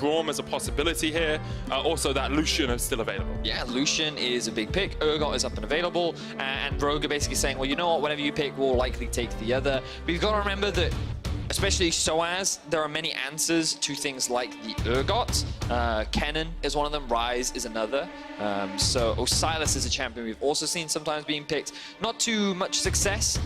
Braum as a possibility here. Also, that Lucian is still available. Yeah, Lucian is a big pick. Urgot is up and available. And Rogue are basically saying, well, you know what? Whatever you pick, we'll likely take the other. But you've got to remember that, especially SOAS, there are many answers to things like the Urgot. Kennen is one of them. Ryze is another. So Osiris is a champion we've also seen sometimes being picked. Not too much success.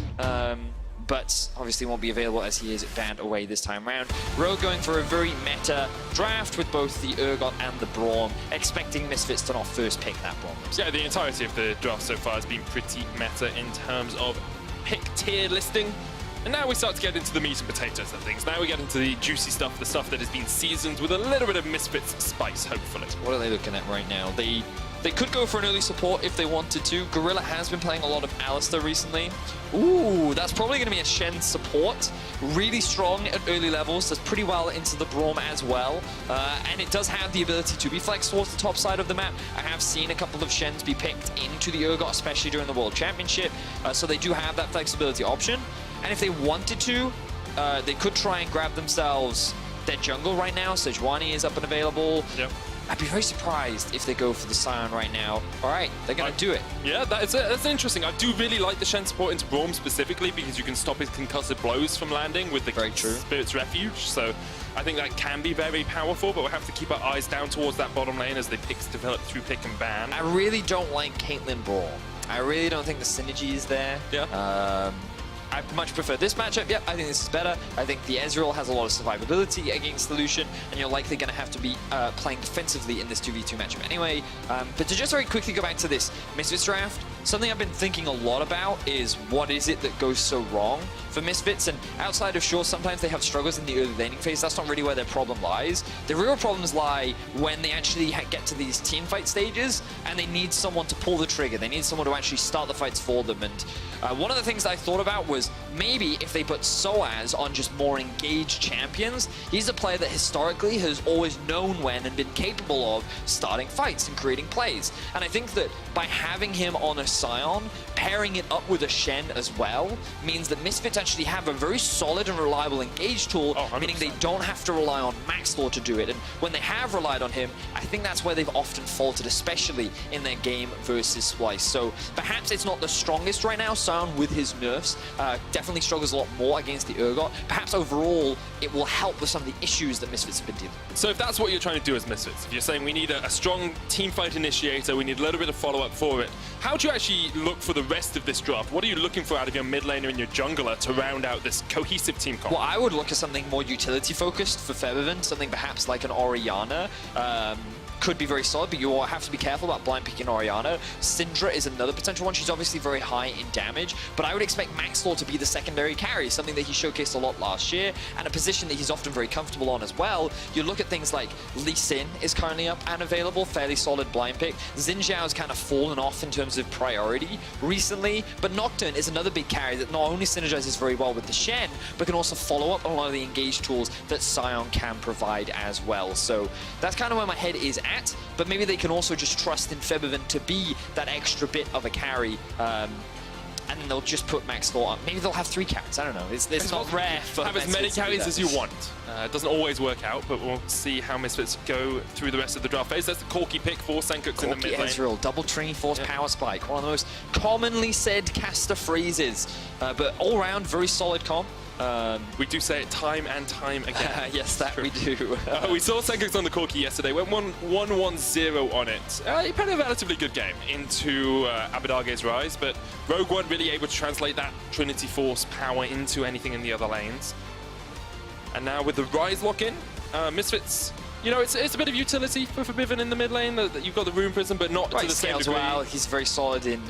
But obviously won't be available as he is banned away this time round. Rogue going for a very meta draft with both the Urgot and the Braum, expecting Misfits to not first pick that Braum. Yeah, the entirety of the draft so far has been pretty meta in terms of pick tier listing. And now we start to get into the meat and potatoes of things. Now we get into the juicy stuff, the stuff that has been seasoned with a little bit of Misfits spice, hopefully. What are they looking at right now? They could go for an early support if they wanted to. Gorilla has been playing a lot of Alistar recently. Ooh, that's probably going to be a Shen support. Really strong at early levels. Does pretty well into the Braum as well. And it does have the ability to be flexed towards the top side of the map. I have seen a couple of Shens be picked into the Urgot, especially during the World Championship. So they do have that flexibility option. And if they wanted to, they could try and grab themselves their jungle right now. Sejuani is up and available. Yep. I'd be very surprised if they go for the Scion right now. All right, they're going to do it. Yeah, that's interesting. I do really like the Shen support into Braum specifically because you can stop his concussive blows from landing with the Spirit's Refuge. So I think that can be very powerful, but we'll have to keep our eyes down towards that bottom lane as the picks develop through pick and ban. I really don't like Caitlyn Braum. I really don't think the synergy is there. Yeah. I much prefer this matchup. Yep, I think this is better. I think the Ezreal has a lot of survivability against the Lucian, and you're likely going to have to be playing defensively in this 2v2 matchup anyway. But to just very quickly go back to this Misfits draft, something I've been thinking a lot about is what is it that goes so wrong for Misfits? And outside of sure, sometimes they have struggles in the early laning phase. That's not really where their problem lies. The real problems lie when they actually get to these team fight stages and they need someone to pull the trigger. They need someone to actually start the fights for them. And one of the things I thought about was maybe if they put SOAS on just more engaged champions. He's a player that historically has always known when and been capable of starting fights and creating plays. And I think that by having him on a Scion, pairing it up with a Shen as well, means that Misfits actually have a very solid and reliable engage tool, meaning they don't have to rely on Maxlore to do it. And when they have relied on him, I think that's where they've often faltered, especially in their game versus Splice. So perhaps it's not the strongest right now. Scion with his nerfs definitely struggles a lot more against the Urgot. Perhaps overall, it will help with some of the issues that Misfits have been dealing with. So if that's what you're trying to do as Misfits, if you're saying we need a strong team fight initiator, we need a little bit of follow-up for it, how do you actually look for the rest of this draft? What are you looking for out of your mid laner and your jungler to round out this cohesive team comp? Well, I would look at something more utility-focused for Febiven, something perhaps like an Orianna. Could be very solid, but you will have to be careful about blind picking Orianna. Syndra is another potential one. She's obviously very high in damage, but I would expect Maxlore to be the secondary carry, something that he showcased a lot last year, and a position that he's often very comfortable on as well. You look at things like Lee Sin is currently up and available, fairly solid blind pick. Xin Zhao's kind of fallen off in terms of priority recently, but Nocturne is another big carry that not only synergizes very well with the Shen, but can also follow up on a lot of the engage tools that Scion can provide as well. So that's kind of where my head is at. But maybe they can also just trust in Febiven to be that extra bit of a carry, and then they'll just put Maxlore on. Maybe they'll have 3 carries. I don't know. It's not rare for have as many carries as you want. It doesn't always work out, but we'll see how Misfits go through the rest of the draft phase. That's the Corki pick for Senkux in the mid lane. Ezreal, double Trinity Force Power Spike, one of the most commonly said caster phrases, but all round very solid comp. We do say it time and time again. Yes, that we do. We saw Senkux on the Corki yesterday, went 1-1-0 on it. He played a relatively good game into Abidage's Ryze, but Rogue weren't really able to translate that Trinity Force power into anything in the other lanes. And now with the Ryze lock-in, Misfits, you know, it's a bit of utility for Febiven in the mid lane. That you've got the Rune Prism, but not to the same degree. Well, he's very solid in,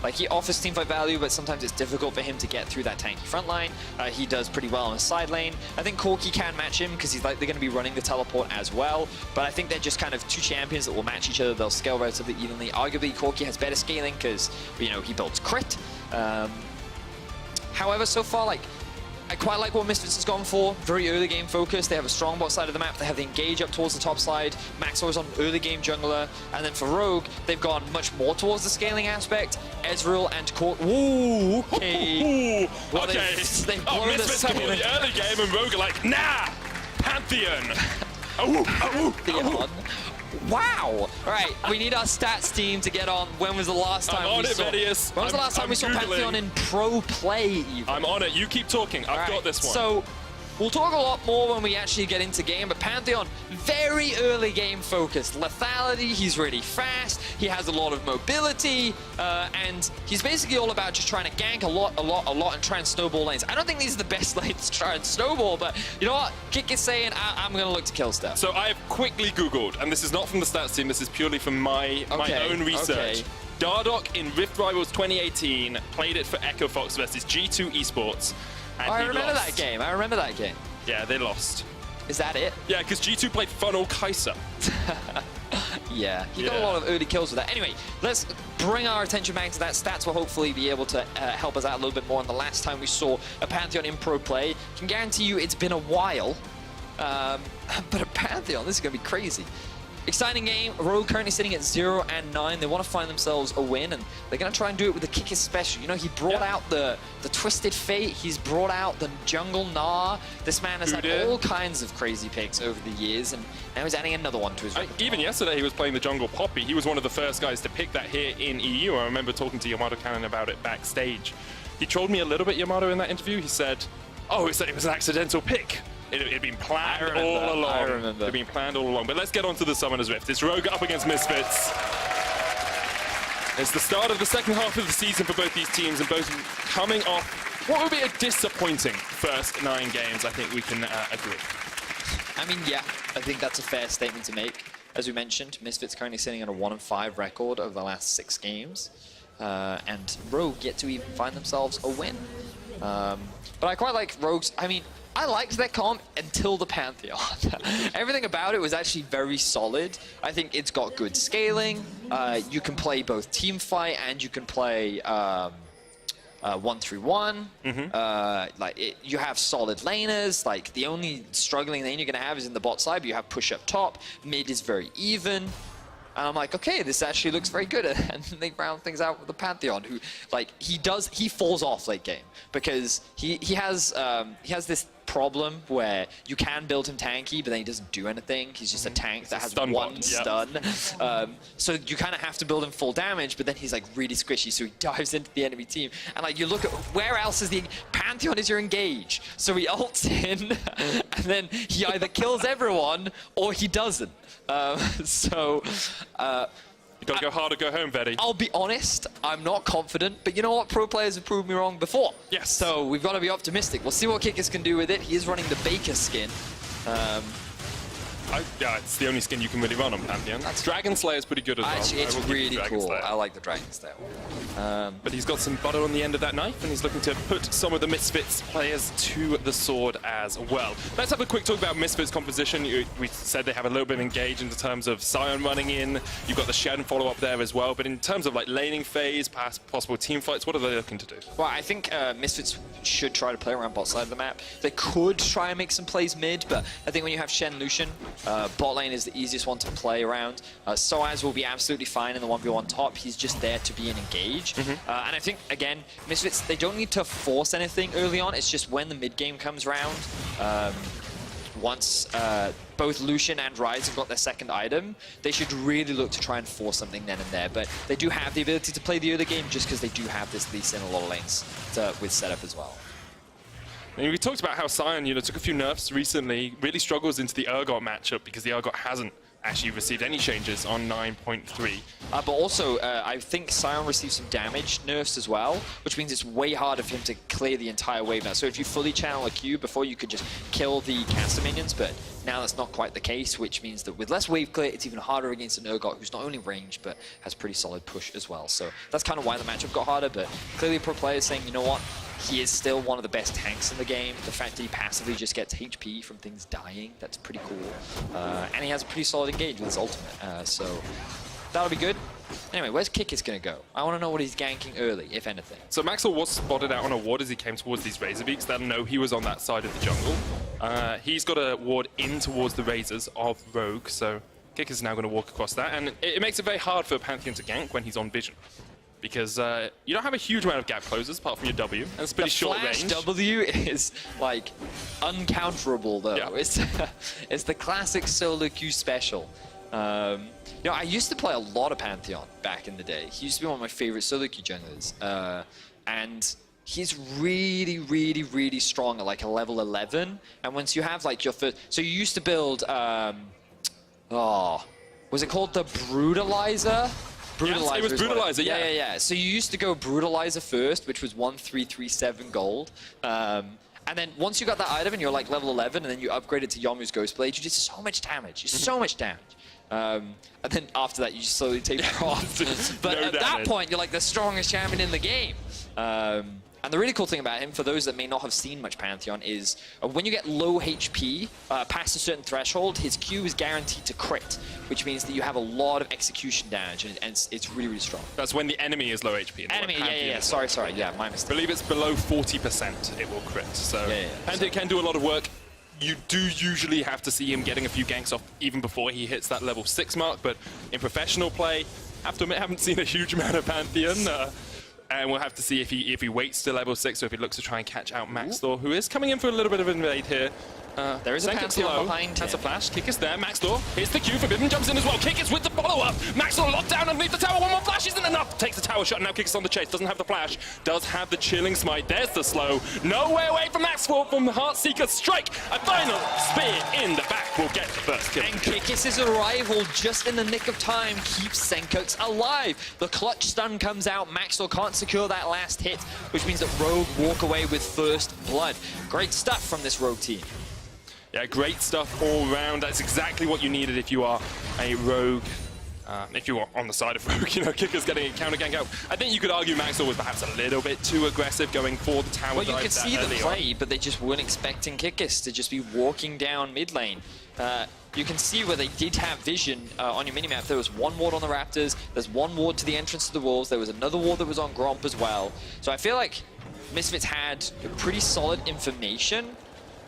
like, he offers teamfight value, but sometimes it's difficult for him to get through that tanky front line. He does pretty well on the side lane. I think Corki can match him because he's likely going to be running the teleport as well. But I think they're just kind of 2 champions that will match each other. They'll scale relatively evenly. Arguably, Corki has better scaling because, you know, he builds crit. However, so far, like, I quite like what Misfits has gone for. Very early game focused. They have a strong bot side of the map. They have the engage up towards the top side. Maxlore is on early game jungler. And then for Rogue, they've gone much more towards the scaling aspect. Ezreal and Cork. Ooh, okay. Well, okay. They've blown Misfits have won the early game and Rogue are like, nah! Pantheon! Pantheon. Wow! Alright, we need our stats team to get on. When was the last time I'm on we it, saw... Medius. When was the last time we saw Pantheon in pro play, even? I'm on it. You keep talking. I've got this one. So, we'll talk a lot more when we actually get into game, but Pantheon, very early game focused. Lethality, he's really fast, he has a lot of mobility, and he's basically all about just trying to gank a lot, and try and snowball lanes. I don't think these are the best lanes to try and snowball, but you know what? Kick is saying, I'm going to look to kill stuff. So I have quickly Googled, and this is not from the stats team, this is purely from my own research. Okay. Dardoch in Rift Rivals 2018 played it for Echo Fox versus G2 Esports. And I he remember lost. that game. I remember that game. Yeah, they lost. Is that it? Yeah, because G2 played Funnel Kaiser. Yeah, he got a lot of early kills with that. Anyway, let's bring our attention back to that. Stats will hopefully be able to help us out a little bit more. And the last time we saw a Pantheon in pro play, can guarantee you it's been a while. But a Pantheon, this is going to be crazy. Exciting game. Rogue currently sitting at 0-9. They want to find themselves a win, and they're going to try and do it with the Kick is special. You know, he brought out the Twisted Fate. He's brought out the Jungle Gnar. This man has had all kinds of crazy picks over the years, and now he's adding another one to his repertoire. Even yesterday, he was playing the Jungle Poppy. He was one of the first guys to pick that here in EU. I remember talking to Yamato Cannon about it backstage. He trolled me a little bit, Yamato, in that interview. He said, oh, it was an accidental pick. It'd been planned all along. I remember. It'd been planned all along. But let's get on to the Summoner's Rift. It's Rogue up against Misfits. It's the start of the second half of the season for both these teams, and both coming off what would be a disappointing first 9 games, I think we can agree. I mean, yeah, I think that's a fair statement to make. As we mentioned, Misfits currently sitting on a 1-5 record over the last 6 games. And Rogue yet to even find themselves a win. But I quite like Rogue's... I mean, I liked that comp until the Pantheon. Everything about it was actually very solid. I think it's got good scaling. You can play both team fight and you can play 1-3-1. You have solid laners. Like, the only struggling lane you're going to have is in the bot side, but you have push up top. Mid is very even. And I'm like, okay, this actually looks very good. And they round things out with the Pantheon, who, like, he falls off late game because he has this problem where you can build him tanky, but then he doesn't do anything. He's just a tank that has one stun. So you kind of have to build him full damage, but then he's like really squishy, so he dives into the enemy team. And like, you look at where else is the Pantheon is your engage. So he ults in, and then he either kills everyone or he doesn't. You gotta go hard or go home, Veddy. I'll be honest, I'm not confident, but you know what? Pro players have proved me wrong before. Yes. So we've got to be optimistic. We'll see what Kickers can do with it. He is running the Baker skin. Yeah, it's the only skin you can really run on Pantheon. Dragon Slayer is pretty good as well. Actually, it's really cool. I like the Dragon Slayer one. But he's got some butter on the end of that knife, and he's looking to put some of the Misfits players to the sword as well. Let's have a quick talk about Misfits composition. We said they have a little bit of engage in terms of Sion running in. You've got the Shen follow-up there as well. But in terms of like laning phase, past possible team fights, what are they looking to do? Well, I think Misfits should try to play around bot side of the map. They could try and make some plays mid, but I think when you have Shen Lucian, bot lane is the easiest one to play around. Soaz will be absolutely fine in the 1v1 top. He's just there to be an engage. And I think, again, Misfits, they don't need to force anything early on. It's just when the mid game comes around, once both Lucian and Ryze have got their second item, they should really look to try and force something then and there. But they do have the ability to play the early game just because they do have this Lee Sin in a lot of lanes with setup as well. I mean, we talked about how Sion, took a few nerfs recently, really struggles into the Urgot matchup because the Urgot hasn't actually received any changes on 9.3. But also, I think Sion received some damage nerfs as well, which means it's way harder for him to clear the entire wave now. So if you fully channel a Q, before you could just kill the caster minions, but now that's not quite the case, which means that with less wave clear, it's even harder against an Urgot who's not only ranged, but has pretty solid push as well. So that's kind of why the matchup got harder, but clearly pro players saying, you know what, he is still one of the best tanks in the game. The fact that he passively just gets HP from things dying, that's pretty cool. And he has a pretty solid engage with his ultimate, so that'll be good. Anyway, where's Kickers going to go? I want to know what he's ganking early, if anything. So Maxwell was spotted out on a ward as he came towards these Razorbeaks. They'll know he was on that side of the jungle. He's got a ward in towards the Razors of Rogue, so Kickers is now going to walk across that. And it makes it very hard for Pantheon to gank when he's on vision, because you don't have a huge amount of gap closers apart from your W, and it's pretty short flash range. W is like uncounterable though. Yeah. It's the classic solo queue special. You know, I used to play a lot of Pantheon back in the day. He used to be one of my favorite solo queue junglers, and he's really, really, really strong at like a level 11. And once you have like your first, so you used to build, was it called the Brutalizer? Yes, it was Brutalizer, yeah. Yeah. So you used to go Brutalizer first, which was 1337 gold. And then once you got that item and you're like level 11, and then you upgraded to Yomu's Ghostblade, you did so much damage. So much damage. And then after that, you slowly taper off. But at that point, you're like the strongest champion in the game. And the really cool thing about him, for those that may not have seen much Pantheon, is when you get low HP, past a certain threshold, his Q is guaranteed to crit, which means that you have a lot of execution damage, and it's really, really strong. That's when the enemy is low HP. Enemy, yeah. Sorry, yeah, my mistake. I believe it's below 40% it will crit, so Pantheon can do a lot of work. You do usually have to see him getting a few ganks off even before he hits that level 6 mark, but in professional play, have to admit, I haven't seen a huge amount of Pantheon. And we'll have to see if he waits to level 6 or if he looks to try and catch out Maxtor, who is coming in for a little bit of an invade here. There is a Pantheon behind him. That's a flash. Kick is there. Maxtor hits the Q. Forbidden jumps in as well. Kick is with the follow-up. Maxtor locked down underneath the tower. One more flash isn't enough. Takes the tower shot. Now Kick is on the chase. Doesn't have the flash. Does have the chilling smite. There's the slow. No way away from Maxtor from the Heartseeker strike. A final spear in the back will get the first kill. And Kikis' arrival just in the nick of time keeps Senkux alive. The clutch stun comes out. Maxtor can't secure that last hit, which means that Rogue walk away with first blood. Great stuff from this Rogue team. Yeah, great stuff all round. That's exactly what you needed if you are a Rogue. If you are on the side of Rogue, you know, Kicker's getting a counter gank out. I think you could argue Maxtor was perhaps a little bit too aggressive going for the tower. Well, you could see the play, but they just weren't expecting Kikis to just be walking down mid lane. You can see where they did have vision on your minimap. There was one ward on the Raptors, there's one ward to the entrance to the walls, there was another ward that was on Gromp as well. So I feel like Misfits had pretty solid information.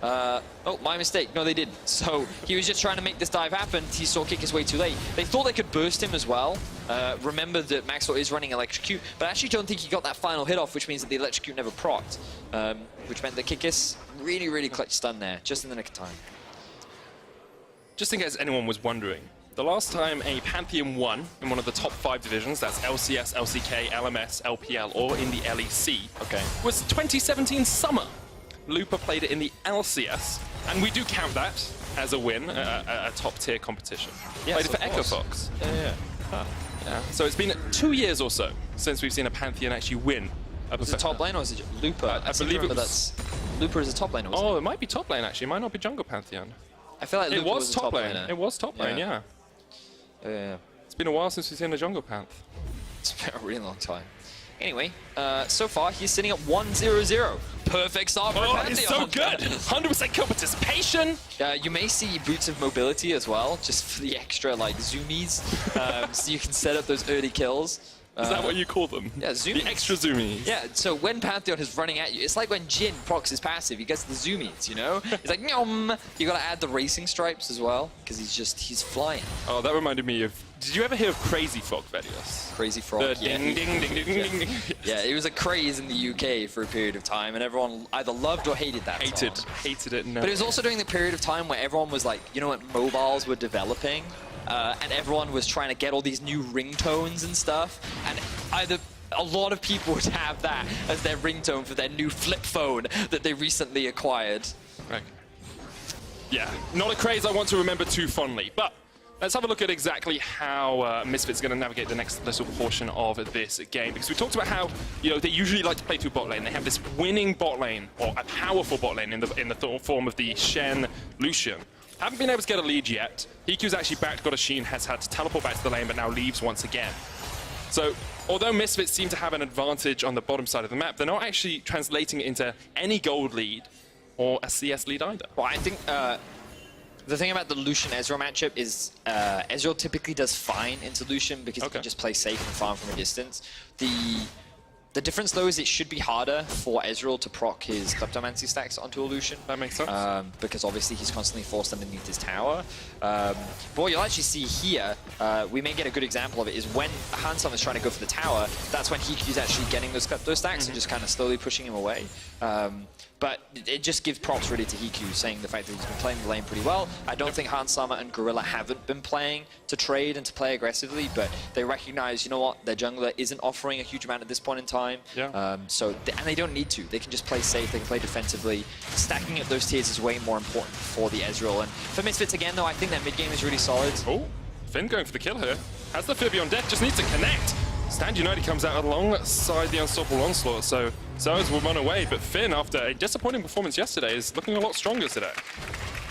Oh, my mistake. No, they didn't. So he was just trying to make this dive happen. He saw Kikis way too late. They thought they could burst him as well. Remember that Maxtor is running Electrocute, but I actually don't think he got that final hit off, which means that the Electrocute never procced, which meant that Kikis really, really clutch stun there, just in the nick of time. Just in case anyone was wondering, the last time a Pantheon won in one of the top 5 divisions, that's LCS, LCK, LMS, LPL, or in the LEC, was 2017 summer. Looper played it in the LCS, and we do count that as a win, a top-tier competition. Yes, played it for Echo Fox. Yeah. So it's been 2 years or so since we've seen a Pantheon actually win. Is it top lane or is it Looper? I believe it was... Looper is a top lane, it might be top lane actually. It might not be jungle Pantheon. I feel like Looper was top lane. It was top lane, yeah. It's been a while since we've seen a jungle Panth. It's been a really long time. Anyway, so far he's sitting at 1-0-0. Perfect start for Pantheon. It's so good! 100% kill participation! You may see Boots of Mobility as well, just for the extra, like, zoomies, so you can set up those early kills. Is that what you call them? Yeah, zoomies. The extra zoomies. Yeah, so when Pantheon is running at you, it's like when Jin procs his passive, he gets the zoomies, you know? He's like, nyom! You gotta add the racing stripes as well, because he's flying. Oh, that reminded me of... Did you ever hear of Crazy Frog, Velios? Crazy Frog, yeah. Ding, ding, ding, ding, ding, ding. Yeah, it was a craze in the UK for a period of time, and everyone either loved or hated that song. Hated it, no. But it was also during the period of time where everyone was like, you know what, mobiles were developing, and everyone was trying to get all these new ringtones and stuff, and either a lot of people would have that as their ringtone for their new flip phone that they recently acquired. Right. Yeah, not a craze I want to remember too fondly, but let's have a look at exactly how Misfits are going to navigate the next little portion of this game, because we talked about how, you know, they usually like to play through bot lane. They have this winning bot lane, or a powerful bot lane in the form of the Shen Lucian. Haven't been able to get a lead yet. EQ's actually back, got a Sheen, has had to teleport back to the lane, but now leaves once again. So, although Misfits seem to have an advantage on the bottom side of the map, they're not actually translating it into any gold lead or a CS lead either. Well, I think the thing about the Lucian-Ezreal matchup is Ezreal typically does fine into Lucian because he can just play safe and farm from a distance. The The difference, though, is it should be harder for Ezreal to proc his Kleptomancy stacks onto Illusion. That makes sense. Because obviously he's constantly forced underneath his tower. But what you'll actually see here, we may get a good example of it, is when Hansam is trying to go for the tower, that's when Hiku's actually getting those Klepto stacks and just kind of slowly pushing him away. But it just gives props really to Hiku, saying the fact that he's been playing the lane pretty well. I don't think Hansama and Gorilla haven't been playing to trade and to play aggressively, but they recognize, you know what, their jungler isn't offering a huge amount at this point in time. Yeah. And they don't need to. They can just play safe, they can play defensively. Stacking up those tiers is way more important for the Ezreal. And for Misfits, again, though, I think that mid game is really solid. Oh, Finn going for the kill here. Has the Phoebe on deck, just needs to connect. Stand United comes out alongside the Unstoppable Onslaught, so Zoas will run away, but Finn, after a disappointing performance yesterday, is looking a lot stronger today.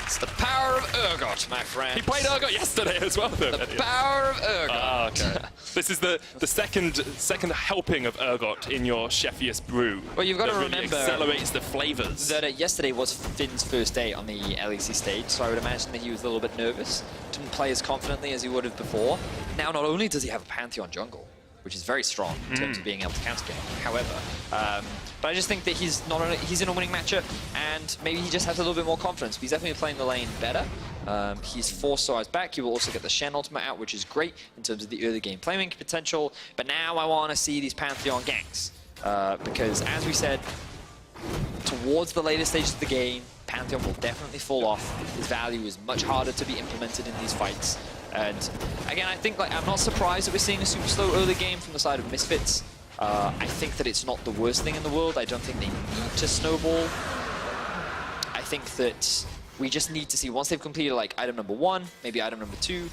It's the power of Urgot, my friend. He played Urgot yesterday as well, though. The power of Urgot. Ah, okay. This is the second helping of Urgot in your Chefius brew. Well, you've got to really remember accelerates the flavors. that yesterday was Finn's first day on the LEC stage, so I would imagine that he was a little bit nervous. Didn't play as confidently as he would have before. Now, not only does he have a Pantheon jungle, which is very strong in terms of being able to counter game. However, but I just think that he's in a winning matchup, and maybe he just has a little bit more confidence. But he's definitely playing the lane better. He's forced Zoas back. He will also get the Shen ultimate out, which is great in terms of the early game playmaking potential. But now I want to see these Pantheon ganks, because as we said, towards the later stages of the game, Pantheon will definitely fall off. His value is much harder to be implemented in these fights. And again, I think I'm not surprised that we're seeing a super slow early game from the side of Misfits. I think that it's not the worst thing in the world. I don't think they need to snowball. I think that we just need to see, once they've completed item number 1, maybe item number 2,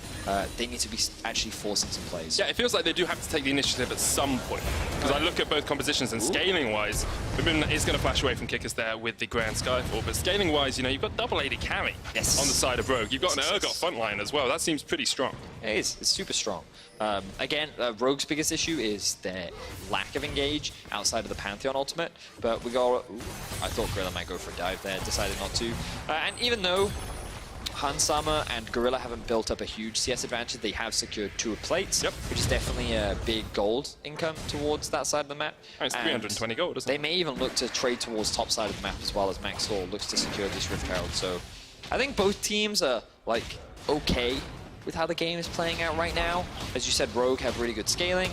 they need to be actually forcing some plays. Yeah, it feels like they do have to take the initiative at some point. Because I look at both compositions and scaling-wise, Ribbon is going to flash away from Kickers there with the Grand Skyfall, but scaling-wise, you know, you've got double AD carry on the side of Rogue. You've got an Urgot frontline as well. That seems pretty strong. It is. It's super strong. Again, Rogue's biggest issue is their lack of engage outside of the Pantheon ultimate, but we got... Ooh, I thought Gorilla might go for a dive there, decided not to. And even though Hansama and Gorilla haven't built up a huge CS advantage, they have secured 2 plates, which is definitely a big gold income towards that side of the map. Oh, it's 320 gold, isn't it? They may even look to trade towards top side of the map as well, as Max Law looks to secure this Rift Herald. So I think both teams are, okay with how the game is playing out right now. As you said, Rogue have really good scaling,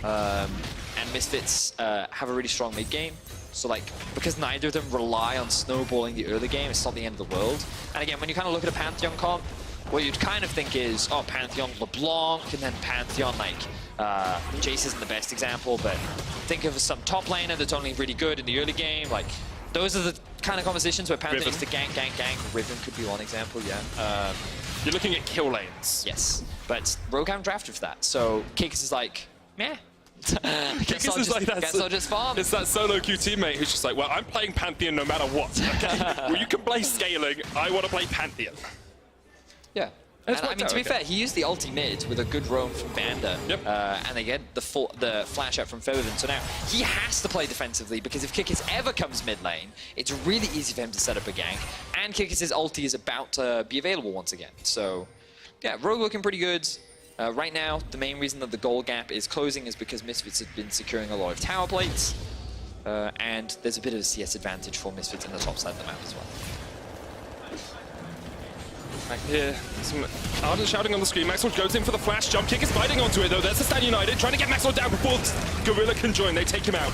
and Misfits have a really strong mid game. So because neither of them rely on snowballing the early game, it's not the end of the world. And again, when you kind of look at a Pantheon comp, what you'd kind of think is, oh, Pantheon LeBlanc, and then Pantheon, Jace isn't the best example, but think of some top laner that's only really good in the early game. Those are the kind of compositions where Pantheon used to gank. Riven could be one example, yeah. You're looking at kill lanes. Yes, but Rogue haven't drafted for that, so Kickers is meh. Kickers is just farm. It's that solo queue teammate who's just well, I'm playing Pantheon no matter what. Okay? Well, you can play scaling, I want to play Pantheon. Yeah. And I mean, to be fair, he used the ulti mid with a good roam from Vander, and they get the flash out from Foden. So now he has to play defensively, because if Kickers ever comes mid lane, it's really easy for him to set up a gank, and Kickers' ulti is about to be available once again. So yeah, Rogue looking pretty good. Right now, the main reason that the goal gap is closing is because Misfits have been securing a lot of tower plates, and there's a bit of a CS advantage for Misfits in the top side of the map as well. Back here, some ardent shouting on the screen. Maxwell goes in for the flash jump. Kick is biting onto it though. There's the Stand United trying to get Maxwell down before Gorilla can join. They take him out.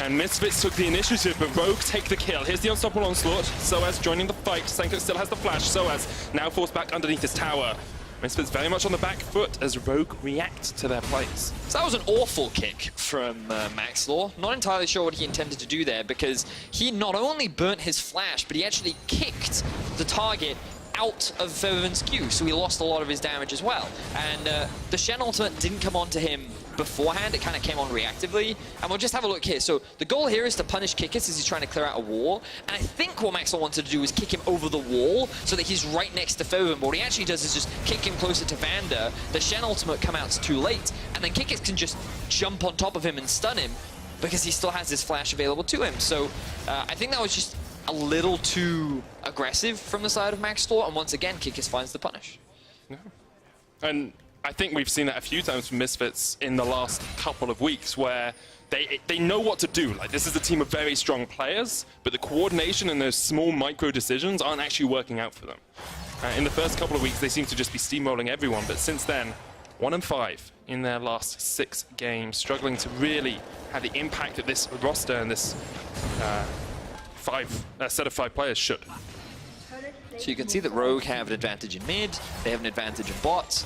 And Misfits took the initiative, but Rogue take the kill. Here's the Unstoppable Onslaught. Zoas joining the fight. Senko still has the flash. Zoas now forced back underneath his tower. Misfits very much on the back foot as Rogue react to their plays. So that was an awful kick from Max Law. Not entirely sure what he intended to do there, because he not only burnt his flash, but he actually kicked the target out of Foden's Q, so he lost a lot of his damage as well. And the Shen ultimate didn't come onto him beforehand, it kind of came on reactively. And we'll just have a look here. So the goal here is to punish Kickers as he's trying to clear out a wall. And I think what Maxwell wanted to do is kick him over the wall so that he's right next to Foden. But what he actually does is just kick him closer to Vander. The Shen ultimate come out too late, and then Kickers can just jump on top of him and stun him because he still has his flash available to him. So I think that was just a little too aggressive from the side of Max Law, and once again, Kickers finds the punish. Yeah. And I think we've seen that a few times from Misfits in the last couple of weeks, where they know what to do. Like, this is a team of very strong players, but the coordination and those small micro decisions aren't actually working out for them. In the first couple of weeks, they seem to just be steamrolling everyone, but since then, 1-5 in their last 6 games, struggling to really have the impact that this roster and this set of 5 players should. So you can see that Rogue have an advantage in mid, they have an advantage in bot.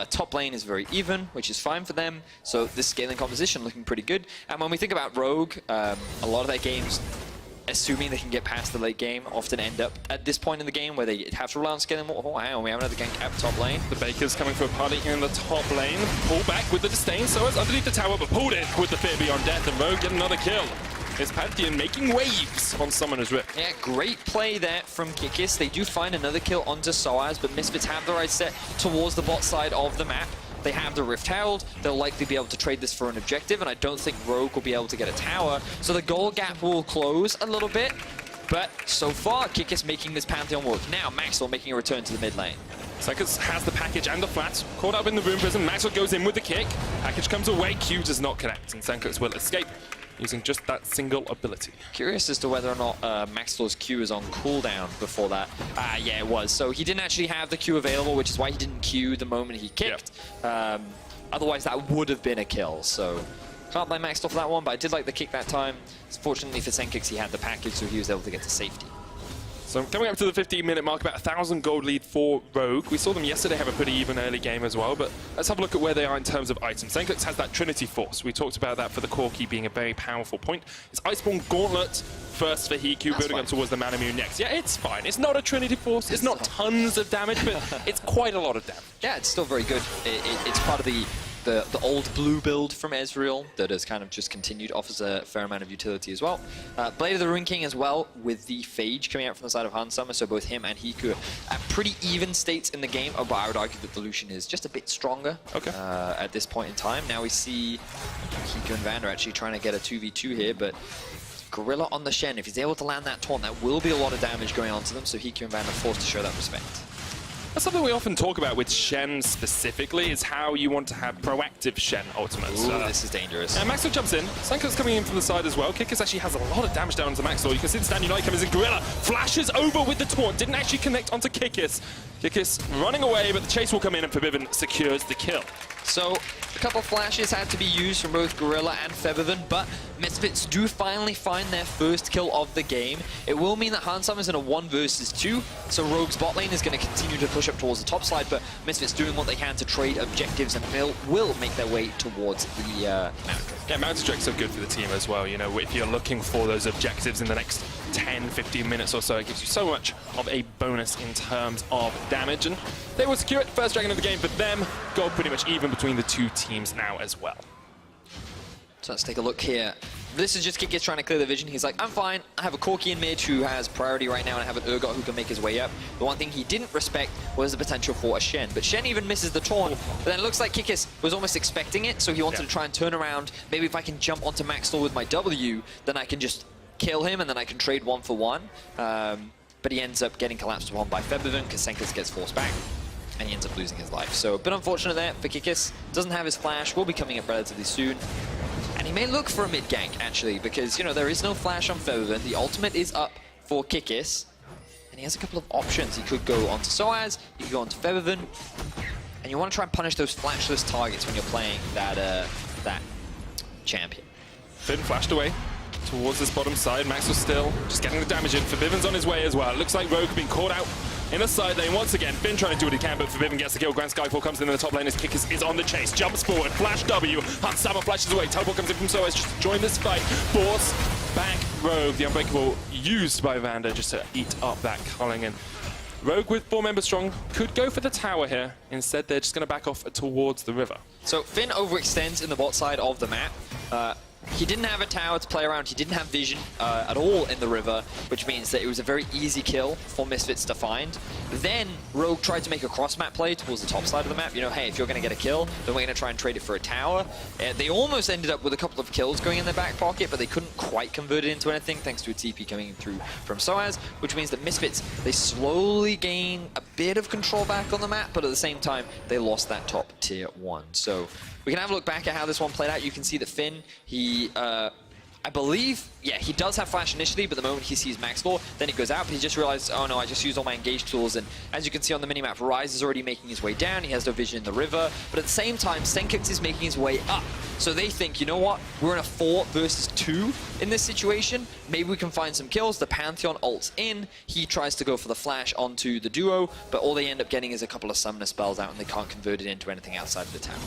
Top lane is very even, which is fine for them. So this scaling composition looking pretty good. And when we think about Rogue, a lot of their games, assuming they can get past the late game, often end up at this point in the game where they have to rely on scaling more. Oh, hang on, we have another gank at top lane. The Baker's coming for a party in the top lane. Pull back with the disdain, so it's underneath the tower, but pulled in with the fear beyond death, and Rogue get another kill. It's Pantheon making waves on Summoner's Rift. Yeah, great play there from Kikis. They do find another kill onto Soaz, but Misfits have the right set towards the bot side of the map. They have the Rift Herald. They'll likely be able to trade this for an objective, and I don't think Rogue will be able to get a tower. So the goal gap will close a little bit, but so far, Kikis making this Pantheon work. Now, Maxwell making a return to the mid lane. Senkers has the package and the flat. Caught up in the Rune Prison, Maxwell goes in with the kick. Package comes away, Q does not connect, and Senkers will escape using just that single ability. Curious as to whether or not Maxwell's Q is on cooldown before that. Yeah, it was. So he didn't actually have the Q available, which is why he didn't Q the moment he kicked. Yep. Otherwise, that would have been a kill. So can't blame Maxwell for that one, but I did like the kick that time. Fortunately for Senkix, he had the package, so he was able to get to safety. So coming up to the 15-minute mark, about 1,000 gold lead for Rogue. We saw them yesterday have a pretty even early game as well, but let's have a look at where they are in terms of items. Senkix has that Trinity Force. We talked about that for the core key being a very powerful point. It's Iceborne Gauntlet first for Hiku, building up towards the Manamune next. Yeah, it's fine. It's not a Trinity Force. It's not tons of damage, but it's quite a lot of damage. Yeah, it's still very good. It's part of the old blue build from Ezreal that has kind of just continued, offers a fair amount of utility as well. Blade of the Rune King as well, with the Phage coming out from the side of Hansama, so both him and Hiku at pretty even states in the game, but I would argue that the Lucian is just a bit stronger at this point in time. Now we see Hiku and Vander actually trying to get a 2v2 here, but Gorilla on the Shen, if he's able to land that taunt, that will be a lot of damage going on to them, so Hiku and Vander are forced to show that respect. That's something we often talk about with Shen specifically, is how you want to have proactive Shen ultimates. Ooh, this is dangerous. And Maxwell jumps in. Sanka's coming in from the side as well. Kikis actually has a lot of damage down onto Maxwell. You can see the Stand Unite comes in. Gorilla flashes over with the taunt. Didn't actually connect onto Kikis. Kikis running away, but the chase will come in and Forbidden secures the kill. So a couple flashes had to be used from both Gorilla and Featherven, but Misfits do finally find their first kill of the game. It will mean that Hansam is in a 1 versus 2, so Rogue's bot lane is going to continue to push up towards the top side, but Misfits doing what they can to trade objectives and will make their way towards the Mountain Drake. Yeah, Mountain Drake's so good for the team as well. You know, if you're looking for those objectives in the next 10, 15 minutes or so, it gives you so much of a bonus in terms of damage, and they will secure it. First dragon of the game for them. Goal pretty much even between the two teams now as well. So let's take a look here. This is just Kikis trying to clear the vision. He's like, I'm fine. I have a Corki in mid who has priority right now, and I have an Urgot who can make his way up. The one thing he didn't respect was the potential for a Shen. But Shen even misses the taunt. But then it looks like Kikis was almost expecting it, so he wanted to try and turn around. Maybe if I can jump onto Maxwell with my W, then I can just kill him, and then I can trade 1 for 1. But he ends up getting collapsed upon by Featherven because Senkis gets forced back, and he ends up losing his life. So a bit unfortunate there for Kikis. Doesn't have his flash, will be coming up relatively soon. And he may look for a mid gank, actually, because, you know, there is no flash on Featherven. The ultimate is up for Kikis, and he has a couple of options. He could go onto Soaz, he could go onto Featherven, and you want to try and punish those flashless targets when you're playing that champion. Finn flashed away towards this bottom side. Maxwell still just getting the damage in. Forbidden's on his way as well. It looks like Rogue being caught out in the side lane once again. Finn trying to do what he can, but Forbidden gets the kill. Grand Skyfall comes in the top lane as Kikis is on the chase. Jumps forward, flash W. Hansama flashes away. Teleport comes in from Soaz just to join this fight. Force back Rogue. The Unbreakable used by Vander just to eat up that culling. And Rogue with 4 members strong could go for the tower here. Instead, they're just going to back off towards the river. So Finn overextends in the bot side of the map. He didn't have a tower to play around. He didn't have vision at all in the river, which means that it was a very easy kill for Misfits to find. Then Rogue tried to make a cross-map play towards the top side of the map. You know, hey, if you're going to get a kill, then we're going to try and trade it for a tower. They almost ended up with a couple of kills going in their back pocket, but they couldn't quite convert it into anything thanks to a TP coming through from Soaz, which means that Misfits, they slowly gain a bit of control back on the map, but at the same time, they lost that top tier 1. So we can have a look back at how this one played out. You can see that Finn, he, I believe, yeah, he does have flash initially, but the moment he sees max score, then he goes out, but he just realized, oh no, I just used all my engage tools, and as you can see on the minimap, Rise is already making his way down, he has no vision in the river, but at the same time, Senkix is making his way up. So they think, you know what, we're in a 4 versus 2 in this situation, maybe we can find some kills. The Pantheon ults in, he tries to go for the flash onto the duo, but all they end up getting is a couple of summoner spells out, and they can't convert it into anything outside of the tower.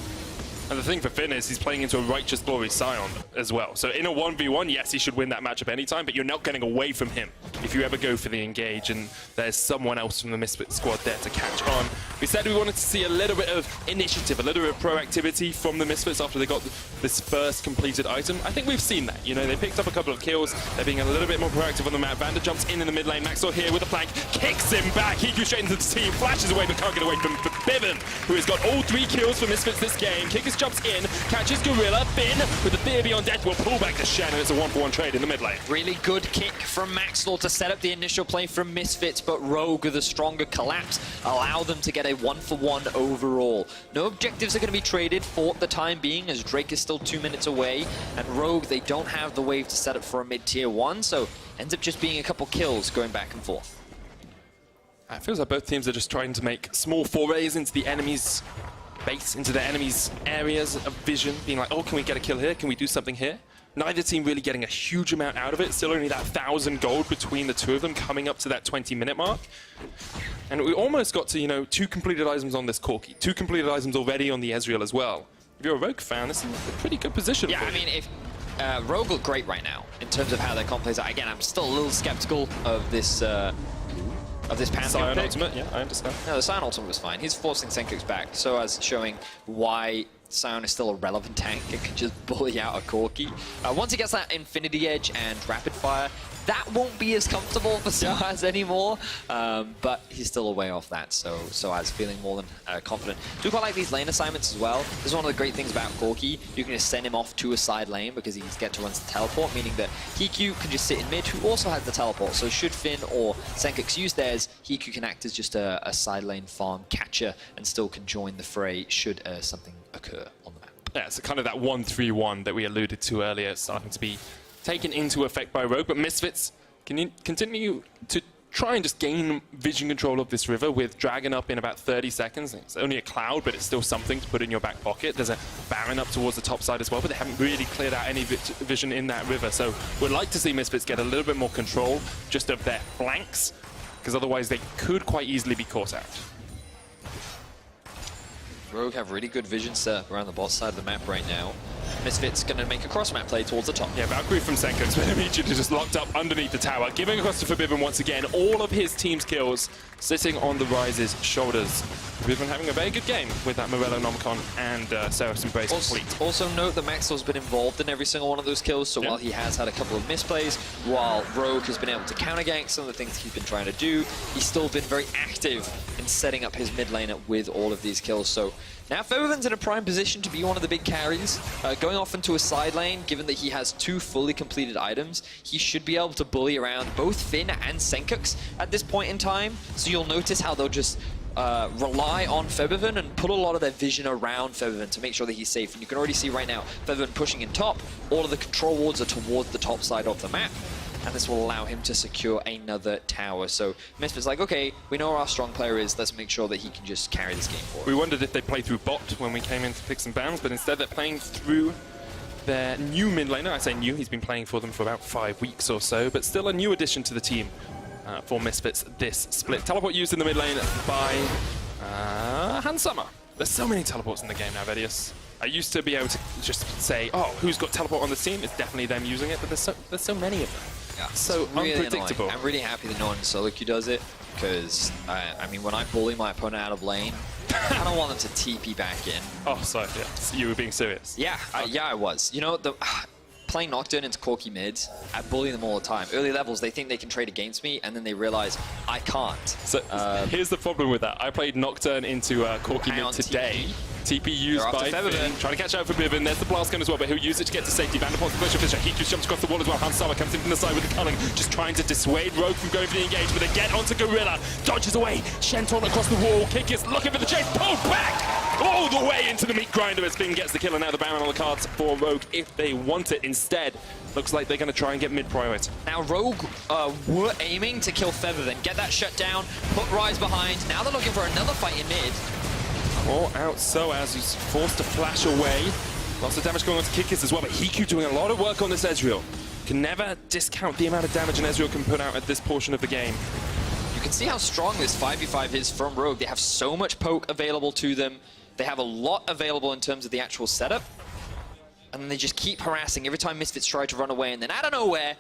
And the thing for Finn is he's playing into a Righteous Glory Scion as well. So in a 1v1, yes, he should win that matchup anytime, but you're not getting away from him if you ever go for the engage, and there's someone else from the Misfits squad there to catch on. We said we wanted to see a little bit of initiative, a little bit of proactivity from the Misfits after they got this first completed item. I think we've seen that. You know, they picked up a couple of kills. They're being a little bit more proactive on the map. Vander jumps in the mid lane. Maxwell here with a flank, kicks him back. He goes straight into the team, flashes away, but can't get away from Bivin, who has got all 3 kills for Misfits this game. Kickers jumps in, catches Gorilla. Finn with the fear beyond death will pull back to Shen, and it's a 1-for-1 trade in the mid lane. Really good kick from Maxwell to set up the initial play from Misfits, but Rogue with a stronger collapse allow them to get a 1-for-1 overall. No objectives are going to be traded for the time being, as Drake is still 2 minutes away, and Rogue, they don't have the wave to set up for a mid-tier 1, so ends up just being a couple kills going back and forth. It feels like both teams are just trying to make small forays into the enemy's base, into the enemy's areas of vision, being like, oh, can we get a kill here? Can we do something here? Neither team really getting a huge amount out of it. Still only that 1,000 gold between the two of them, coming up to that 20-minute mark. And we almost got to, you know, 2 completed items on this Corki, 2 completed items already on the Ezreal as well. If you're a Rogue fan, this is a pretty good position. Yeah, I mean, if Rogue look great right now in terms of how their comp plays out. Again, I'm still a little skeptical of this Pantheon Scion pick. ultimate, yeah, I understand. No, the Scion ultimate was fine. He's forcing Senkix back, so as showing why Scion is still a relevant tank and can just bully out a Corki. Once he gets that Infinity Edge and Rapid Fire, that won't be as comfortable for Soaz anymore, but he's still a way off that, so Soaz feeling more than confident. Do quite like these lane assignments as well. This is one of the great things about Corki. You can just send him off to a side lane because he gets to run the teleport, meaning that Hiku can just sit in mid, who also has the teleport. So should Finn or Senkix use theirs, Hiku can act as just a side lane farm catcher and still can join the fray should something occur on the map. Yeah, so kind of that 1-3-1 that we alluded to earlier starting to be taken into effect by Rogue, but Misfits can you continue to try and just gain vision control of this river with Dragon up in about 30 seconds. It's only a cloud, but it's still something to put in your back pocket. There's a Baron up towards the top side as well, but they haven't really cleared out any vision in that river. So we'd like to see Misfits get a little bit more control just of their flanks, because otherwise they could quite easily be caught out. Rogue have really good vision set up around the bot side of the map right now. Misfits going to make a cross-map play towards the top. Yeah, Valkyrie from Senkix, but immediately just locked up underneath the tower, giving across to Forbidden once again. All of his team's kills sitting on the Rise's shoulders. Forbidden having a very good game with that Morello Nomicon and Seraph's Embrace complete. Also note that Maxwell's been involved in every single one of those kills, so while he has had a couple of misplays, while Rogue has been able to counter-gank some of the things he's been trying to do, he's still been very active in setting up his mid lane with all of these kills. So now Featherman's in a prime position to be one of the big carries. Going off into a side lane, given that he has 2 fully completed items, he should be able to bully around both Finn and Senkix at this point in time. So you'll notice how they'll just rely on Featherman and put a lot of their vision around Featherman to make sure that he's safe. And you can already see right now, Featherman pushing in top, all of the control wards are towards the top side of the map. And this will allow him to secure another tower. So Misfits like, okay, we know where our strong player is, let's make sure that he can just carry this game forward. We wondered if they play through bot when we came in to pick some bans, but instead they're playing through their new mid laner. I say new, he's been playing for them for about 5 weeks or so, but still a new addition to the team for Misfits this split. Teleport used in the mid lane by Hans Summer. There's so many teleports in the game now, Vedius. I used to be able to just say, oh, who's got teleport on the team? It's definitely them using it, but there's so many of them. Yeah, so really unpredictable. Annoying. I'm really happy that no one in solo queue does it, because, I mean, when I bully my opponent out of lane, I don't want them to TP back in. Oh, sorry, yeah. So you were being serious. Yeah, yeah, I was. You know, playing Nocturne into Corki mids, I bully them all the time. Early levels, they think they can trade against me, and then they realize I can't. So here's the problem with that. I played Nocturne into Corki mid today. TP used by Finn, trying to catch out for Bivin. There's the blast gun as well, but he'll use it to get to safety. Vanderpool's the Fisher Fisher. He just jumps across the wall as well. Hans Summer comes in from the side with the culling, just trying to dissuade Rogue from going for the engage, but they get onto Gorilla. Dodges away. Shenton across the wall. Kick is looking for the chase. Pulled back. all the way into the meat grinder as Finn gets the kill, and now the Baron on the cards for Rogue if they want it. Instead, looks like they're going to try and get mid-priority. Now Rogue were aiming to kill Feather, then get that shut down, put Rise behind. Now they're looking for another fight in mid. Caught out so as he's forced to flash away. Lots of damage going on to Kikis as well, but Hiku doing a lot of work on this Ezreal. Can never discount the amount of damage an Ezreal can put out at this portion of the game. You can see how strong this 5v5 is from Rogue. They have so much poke available to them. They have a lot available in terms of the actual setup. And then they just keep harassing every time Misfits try to run away. And then out of nowhere,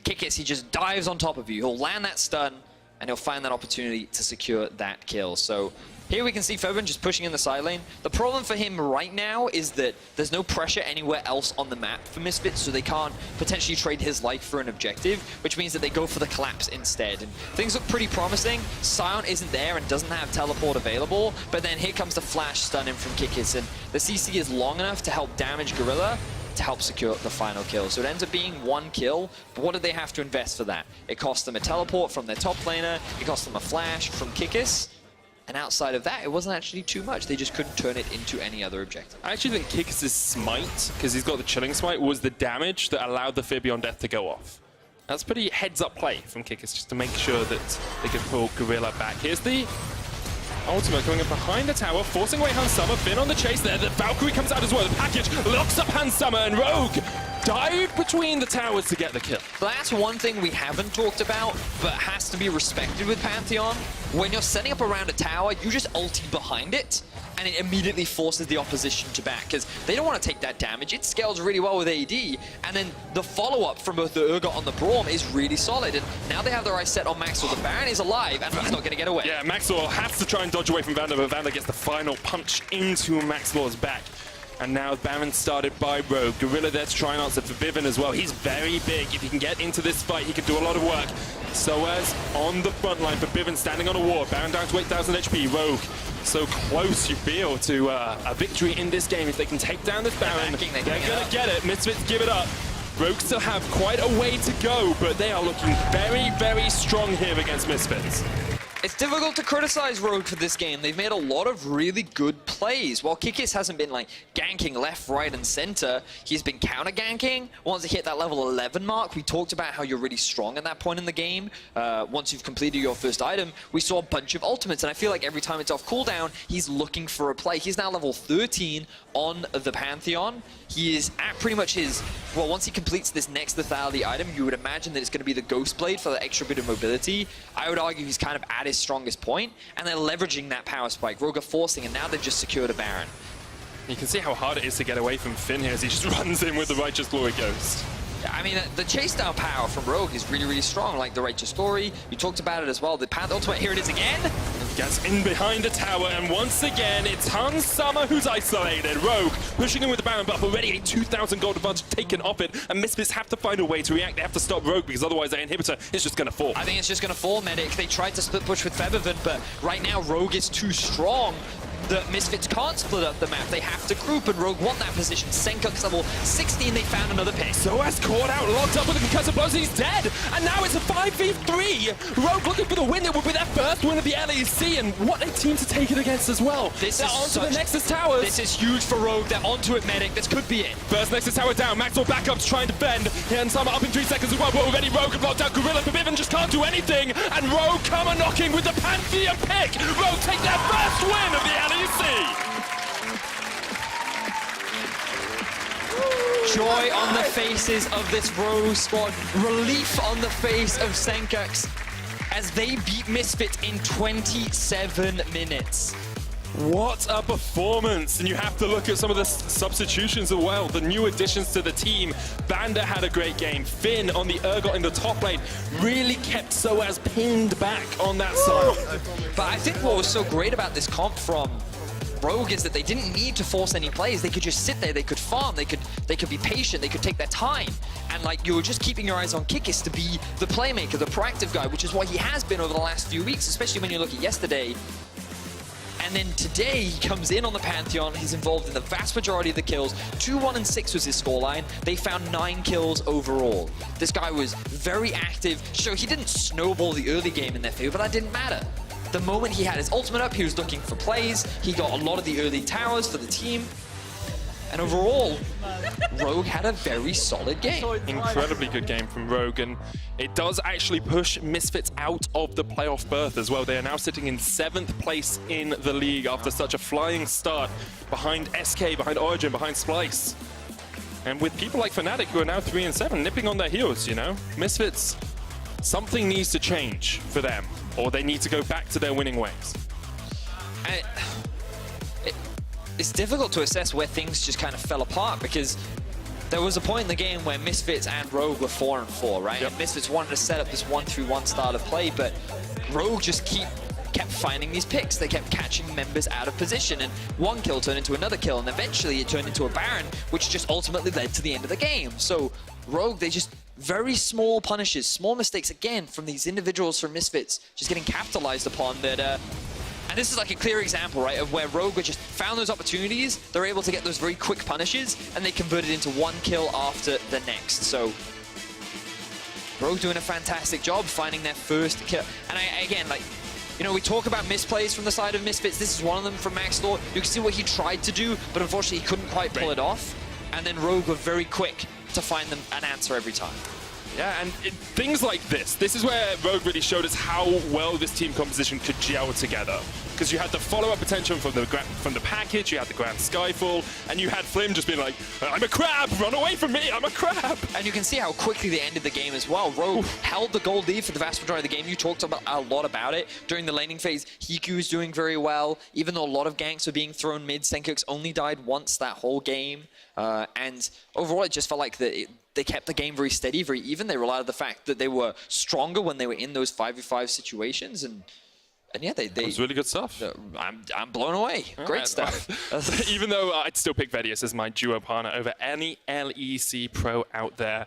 Kikis, he just dives on top of you. He'll land that stun, and he'll find that opportunity to secure that kill. So here we can see Fevin just pushing in the side lane. The problem for him right now is that there's no pressure anywhere else on the map for Misfits, so they can't potentially trade his life for an objective, which means that they go for the collapse instead. And things look pretty promising. Sion isn't there and doesn't have teleport available, but then here comes the flash stun in from Kikis, and the CC is long enough to help damage Gorilla to help secure the final kill. So it ends up being one kill, but what did they have to invest for that? It cost them a teleport from their top laner, it cost them a flash from Kikis, and outside of that, it wasn't actually too much. They just couldn't turn it into any other objective. I actually think Kikis' smite, because he's got the chilling smite, was the damage that allowed the Fear Beyond Death to go off. That's pretty heads-up play from Kikis, just to make sure that they could pull Gorilla back. Here's the ultimate going up behind the tower, forcing away Hans Summer. Finn on the chase there. The Valkyrie comes out as well. The package locks up Hans Summer, and Rogue dive between the towers to get the kill. That's one thing we haven't talked about, but has to be respected with Pantheon. When you're setting up around a tower, you just ulti behind it, and it immediately forces the opposition to back, because they don't want to take that damage. It scales really well with AD, and then the follow-up from both the Urgot and the Braum is really solid, and now they have their eyes set on Maxwell. The Baron is alive, and he's not going to get away. Yeah, Maxwell has to try and dodge away from Vander, but Vander gets the final punch into Maxwell's back. And now Baron started by Rogue. Gorilla there to try and answer for Bivin as well. He's very big. If he can get into this fight, he can do a lot of work. Soaz on the front line for Bivin, standing on a ward. Baron down to 8,000 HP. Rogue so close, you feel, to a victory in this game. If they can take down this Baron, they're going to get it. Misfits give it up. Rogue still have quite a way to go, but they are looking very, very strong here against Misfits. It's difficult to criticize Rogue for this game. They've made a lot of really good plays. While Kikis hasn't been like ganking left, right, and center, he's been counter-ganking. Once he hit that level 11 mark, we talked about how you're really strong at that point in the game. Once you've completed your first item, we saw a bunch of ultimates, and I feel like every time it's off cooldown, he's looking for a play. He's now level 13 on the Pantheon. He is at pretty much his, well, once he completes this next lethality item, you would imagine that it's going to be the Ghost Blade for the extra bit of mobility. I would argue he's kind of at his strongest point, and they're leveraging that power spike. Rogue are forcing, and now they've just secured a Baron. You can see how hard it is to get away from Finn here as he just runs in with the Righteous Glory Ghost. I mean, the chase down power from Rogue is really, really strong, like the Righteous Glory. You talked about it as well. The Panther Ultimate, here it is again. Gets in behind the tower, and once again, it's Hans Summer who's isolated. Rogue pushing in with the Baron buff, already a 2,000 gold advantage taken off it, and Misfits have to find a way to react. They have to stop Rogue, because otherwise their inhibitor is just going to fall. I think it's just going to fall, Medic. They tried to split push with Feathervin, but right now Rogue is too strong. The Misfits can't split up the map. They have to group, and Rogue want that position. Senkuk's level 16, they found another pick. Soaz caught out, locked up with the concussive blows, he's dead! And now it's a 5v3! Rogue looking for the win. It will be their first win of the LEC, and what a team to take it against as well. They're onto the Nexus Towers. This is huge for Rogue. They're onto it, Medic. This could be it. First Nexus Tower down. Maxwell back up to try and defend. Here and Summer up in 3 seconds as well, but already Rogue have locked out Gorilla. Bivin just can't do anything, and Rogue come a knocking with the Pantheon pick! Rogue take their first win of the LEC! Joy on the faces of this Rogue squad. Relief on the face of Senkuk's as they beat Misfits in 27 minutes. What a performance! And you have to look at some of the substitutions as well, the new additions to the team. Vander had a great game. Finn on the Urgot in the top lane really kept Soaz pinned back on that side. But I think what was so great about this comp from Rogue is that they didn't need to force any plays. They could just sit there, they could farm, they could be patient, they could take their time. And like, you were just keeping your eyes on Kikis to be the playmaker, the proactive guy, which is what he has been over the last few weeks, especially when you look at yesterday. And then today, he comes in on the Pantheon. He's involved in the vast majority of the kills. 2-1 and 6 was his scoreline. They found 9 kills overall. This guy was very active. So he didn't snowball the early game in their favor, but that didn't matter. the moment he had his ultimate up, he was looking for plays. He got a lot of the early towers for the team. And overall, Rogue had a very solid game. Incredibly good game from Rogue, and it does actually push Misfits out of the playoff berth as well. They are now sitting in 7th place in the league after such a flying start behind SK, behind Origin, behind Splice. And with people like Fnatic who are now 3 and 7, nipping on their heels, you know? Misfits, something needs to change for them, or they need to go back to their winning ways. It's difficult to assess where things just kind of fell apart, because there was a point in the game where Misfits and Rogue were 4 and 4, right? Yep. And Misfits wanted to set up this 1-3-1 style of play, but Rogue just kept finding these picks. They kept catching members out of position, and one kill turned into another kill, and eventually it turned into a Baron, which just ultimately led to the end of the game. So Rogue, they just very small punishes, small mistakes again from these individuals from Misfits, just getting capitalized upon that. And this is like a clear example, right, of where Rogue just found those opportunities. They're able to get those very quick punishes, and they converted into one kill after the next. So Rogue doing a fantastic job finding their first kill. And again, like, you know, we talk about misplays from the side of Misfits. This is one of them from Max Law. You can see what he tried to do, but unfortunately he couldn't quite pull it off. And then Rogue were very quick to find them an answer every time. Yeah, and things like this is where Rogue really showed us how well this team composition could gel together. Because you had the follow-up potential from the package, you had the Grand Skyfall, and you had Flim just being like, I'm a crab, run away from me, I'm a crab. And you can see how quickly they ended the game as well. Rogue held the gold lead for the vast majority of the game. You talked about a lot about it. During the laning phase, Hiku was doing very well. Even though a lot of ganks were being thrown mid, Senkux only died once that whole game. And overall, it just felt like they kept the game very steady, very even. They relied on the fact that they were stronger when they were in those 5v5 situations. And yeah, they was really good stuff. I'm blown away. Great stuff. Even though I'd still pick Vedius as my duo partner over any LEC pro out there,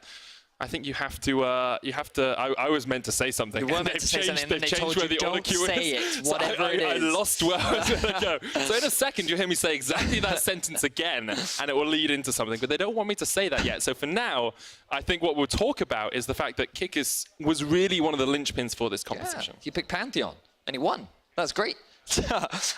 I think you have to. I was meant to say something. You were meant to say something, and then they told you, don't say it, whatever it is. I lost where I was going to go. So in a second, you'll hear me say exactly that sentence again, and it will lead into something. But they don't want me to say that yet. So for now, I think what we'll talk about is the fact that Kikis was really one of the linchpins for this competition. Yeah, he picked Pantheon, and he won. That's great.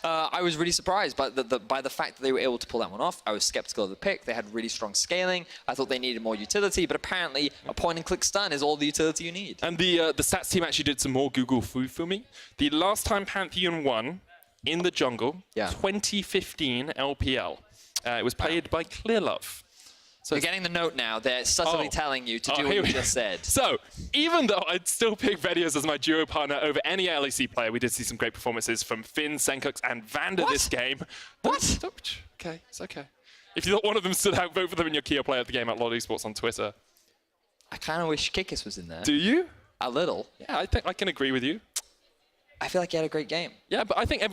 I was really surprised by the fact that they were able to pull that one off. I was skeptical of the pick. They had really strong scaling. I thought they needed more utility, but apparently a point-and-click stun is all the utility you need. And the stats team actually did some more Google food for me. The last time Pantheon won in the jungle, 2015 LPL. It was played by Clearlove. So you're getting the note now. They're subtly telling you to do what you just said. So, even though I'd still pick Vedius as my duo partner over any LEC player, we did see some great performances from Finn, Senkux, and Vander this game. What? Okay, it's okay. If you thought one of them stood out, vote for them in your Kia player of the game at LoL Esports on Twitter. I kind of wish Kikis was in there. Do you? A little. Yeah, I think I can agree with you. I feel like he had a great game. Yeah, but I think,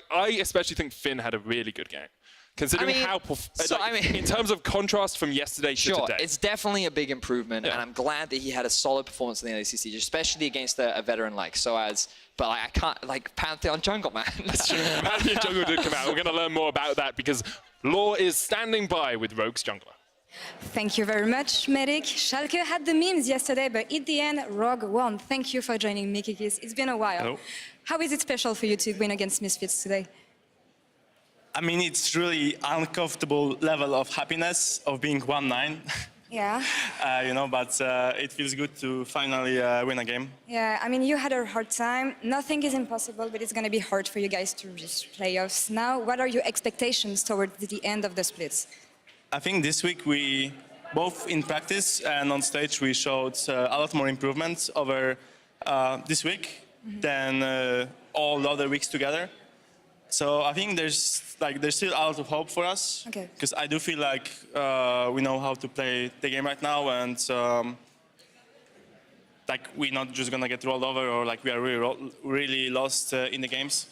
I especially think Finn had a really good game. Considering in terms of contrast from yesterday to today. It's definitely a big improvement, and I'm glad that he had a solid performance in the LEC, especially against a veteran like Soaz. But I can't, like, Pantheon Jungle, man. Pantheon Jungle did come out. We're going to learn more about that because Law is standing by with Rogue's Jungler. Thank you very much, Medic. Schalke had the memes yesterday, but at the end, Rogue won. Thank you for joining me, Kikis. It's been a while. Hello. How is it special for you to win against Misfits today? I mean, it's really uncomfortable level of happiness of being 1-9. Yeah. You know, but it feels good to finally win a game. Yeah, I mean, you had a hard time. Nothing is impossible, but it's going to be hard for you guys to reach playoffs. Now, what are your expectations towards the end of the splits? I think this week we, both in practice and on stage, we showed a lot more improvements over this week than all the other weeks together. So I think there's still a lot of hope for us. Okay. Because I do feel like we know how to play the game right now, and like we're not just gonna get rolled over or like we are really lost in the games.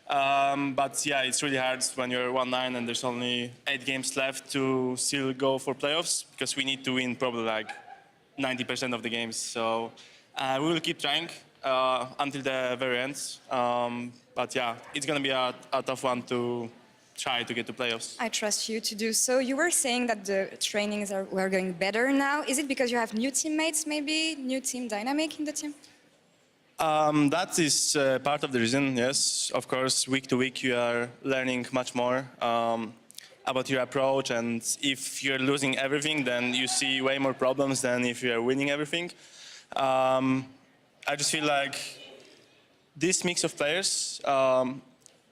But yeah, it's really hard when you're 1-9 and there's only 8 games left to still go for playoffs, because we need to win probably like 90% of the games. So we will keep trying until the very end. But yeah, it's going to be a tough one to try to get to playoffs. I trust you to do so. You were saying that the trainings were going better now. Is it because you have new teammates, maybe? New team dynamic in the team? That is part of the reason, yes. Of course, week to week you are learning much more about your approach, and if you're losing everything, then you see way more problems than if you are winning everything. I just feel like this mix of players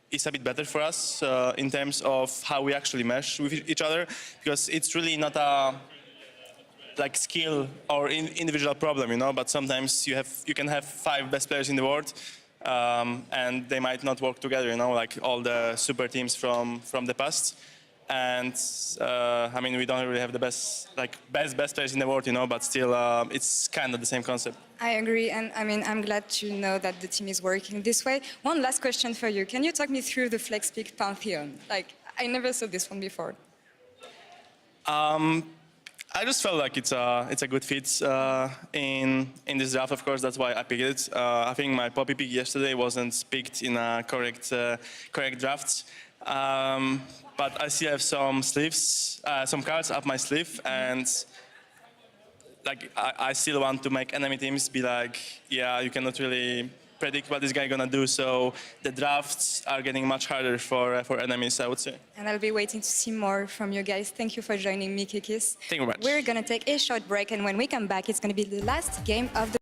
is a bit better for us in terms of how we actually mesh with each other, because it's really not a like skill or individual problem, you know. But sometimes you can have 5 best players in the world, and they might not work together, you know, like all the super teams from the past. And I mean, we don't really have the best players in the world, you know, but still, it's kind of the same concept. I agree, and I mean, I'm glad to know that the team is working this way. One last question for you. Can you talk me through the FlexPick Pantheon? Like, I never saw this one before. I just felt like it's a good fit in this draft. Of course, that's why I picked it. I think my Poppy pick yesterday wasn't picked in a correct draft. But I still have some sleeves, some cards up my sleeve, and like I still want to make enemy teams be like, yeah, you cannot really predict what this guy gonna do. So the drafts are getting much harder for enemies, I would say. And I'll be waiting to see more from you guys. Thank you for joining me, Kikis. Thank you very much. We're gonna take a short break, and when we come back, it's gonna be the last game of the